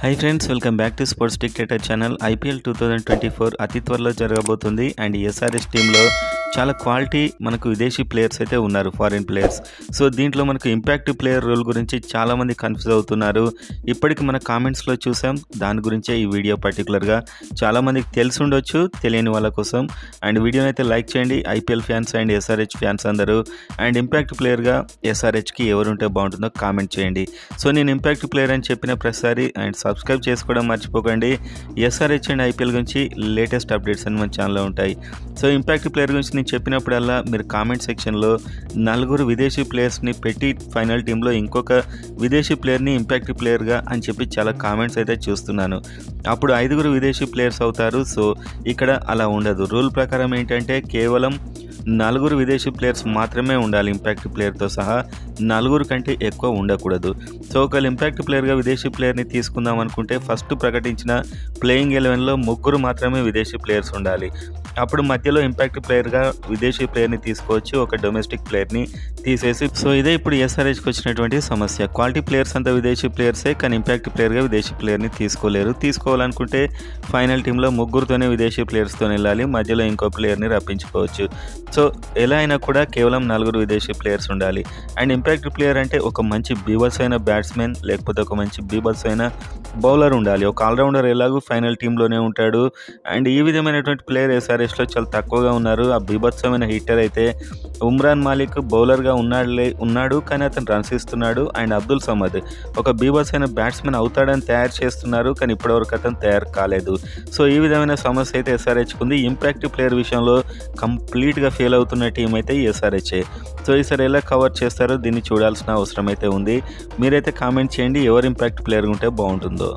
Hi friends, welcome back to sports dictator channel. IPL 2024 అతి త్వరలో జరగబోతుంది. అండ్ ఎస్ఆర్హెచ్ టీంలో చాలా క్వాలిటీ మనకు విదేశీ ప్లేయర్స్ అయితే ఉన్నారు, ఫారిన్ ప్లేయర్స్. సో దీంట్లో మనకు ఇంపాక్ట్ ప్లేయర్ రోల్ గురించి చాలామంది కన్ఫ్యూజ్ అవుతున్నారు. ఇప్పటికి మన కామెంట్స్లో చూసాం, దాని గురించే ఈ వీడియో పర్టికులర్గా. చాలామందికి తెలిసి ఉండొచ్చు, తెలియని వాళ్ళ కోసం. అండ్ వీడియోని అయితే లైక్ చేయండి, IPL fans and SRH fans అందరూ. అండ్ ఇంపాక్ట్ ప్లేయర్గా ఎస్ఆర్హెచ్కి ఎవరుంటే బాగుంటుందో కామెంట్ చేయండి. సో నేను ఇంపాక్ట్ ప్లేయర్ అని చెప్పిన ప్రతిసారి అండ్ సబ్స్క్రైబ్ చేసుకోవడం మర్చిపోకండి. ఎస్ఆర్హెచ్ అండ్ ఐపీఎల్ గురించి లేటెస్ట్ అప్డేట్స్ అని మన ఛానల్లో ఉంటాయి. సో ఇంపాక్ట్ ప్లేయర్ గురించి నేను చెప్పినప్పుడల్లా మీరు కామెంట్ సెక్షన్లో 4 విదేశీ ప్లేయర్స్ని పెట్టి ఫైనల్ టీంలో ఇంకొక విదేశీ ప్లేయర్ని ఇంపాక్ట్ ప్లేయర్గా అని చెప్పి చాలా కామెంట్స్ అయితే చూస్తున్నాను. అప్పుడు 5 విదేశీ ప్లేయర్స్ అవుతారు. సో ఇక్కడ అలా ఉండదు. రూల్ ప్రకారం ఏంటంటే కేవలం 4 విదేశీ ప్లేయర్స్ మాత్రమే ఉండాలి. ఇంపాక్ట్ ప్లేయర్తో సహా 4 కంటే ఎక్కువ ఉండకూడదు. సో ఒకవేళ ఇంపాక్ట్ ప్లేయర్గా విదేశీ ప్లేయర్ని తీసుకుందాం అనుకుంటే ఫస్ట్ ప్రకటించిన ప్లేయింగ్ 11లో 3 మాత్రమే విదేశీ ప్లేయర్స్ ఉండాలి. అప్పుడు మధ్యలో ఇంపాక్ట్ ప్లేయర్గా విదేశీ ప్లేయర్ని తీసుకోవచ్చు, ఒక డొమెస్టిక్ ప్లేయర్ని తీసేసి. సో ఇదే ఇప్పుడు ఎస్ఆర్హెచ్కి వచ్చినటువంటి సమస్య. క్వాలిటీ ప్లేయర్స్ అంతా విదేశీ ప్లేయర్సే, కానీ ఇంపాక్ట్ ప్లేయర్గా విదేశీ ప్లేయర్ని తీసుకోలేరు. తీసుకోవాలనుకుంటే ఫైనల్ టీంలో 3తోనే విదేశీ ప్లేయర్స్తో వెళ్ళాలి, మధ్యలో ఇంకో ప్లేయర్ని రప్పించుకోవచ్చు. సో ఎలా అయినా కూడా కేవలం 4 విదేశీ ప్లేయర్స్ ఉండాలి. అండ్ ఇంపాక్ట్ ప్లేయర్ అంటే ఒక మంచి బీబల్స్ అయిన బ్యాట్స్మెన్, లేకపోతే ఒక మంచి బీబల్స్ అయిన బౌలర్ ఉండాలి. ఒక ఆల్రౌండర్ ఎలాగూ ఫైనల్ టీంలోనే ఉంటాడు. అండ్ ఈ విధమైనటువంటి ప్లేయర్ ఎస్ఆర్హెచ్లో చాలా తక్కువగా ఉన్నారు. ఆ బీభత్సమైన హిట్టర్ అయితే ఉమ్రాన్ మాలిక్ బౌలర్గా ఉన్నాడు, కానీ అతను రన్స్ ఇస్తున్నాడు. అండ్ అబ్దుల్ సమద్ ఒక బీభత్స్ అయిన బ్యాట్స్మెన్ అవుతాడని తయారు చేస్తున్నారు, కానీ ఇప్పటివరకు అతను తయారు కాలేదు. సో ఈ విధమైన సమస్య అయితే ఎస్ఆర్హెచ్కి ఉంది. ఇంపాక్ట్ ప్లేయర్ విషయంలో కంప్లీట్గా ఫెయిల్ అవుతున్న టీం అయితే ఎస్ఆర్హెచ్. సో ఈసారి ఎలా కవర్ చేస్తారో దీన్ని చూడాల్సిన అవసరం అయితే ఉంది. మీరైతే కామెంట్ చేయండి, ఎవరు ఇంపాక్ట్ ప్లేయర్ ఉంటే బాగుంటుందో.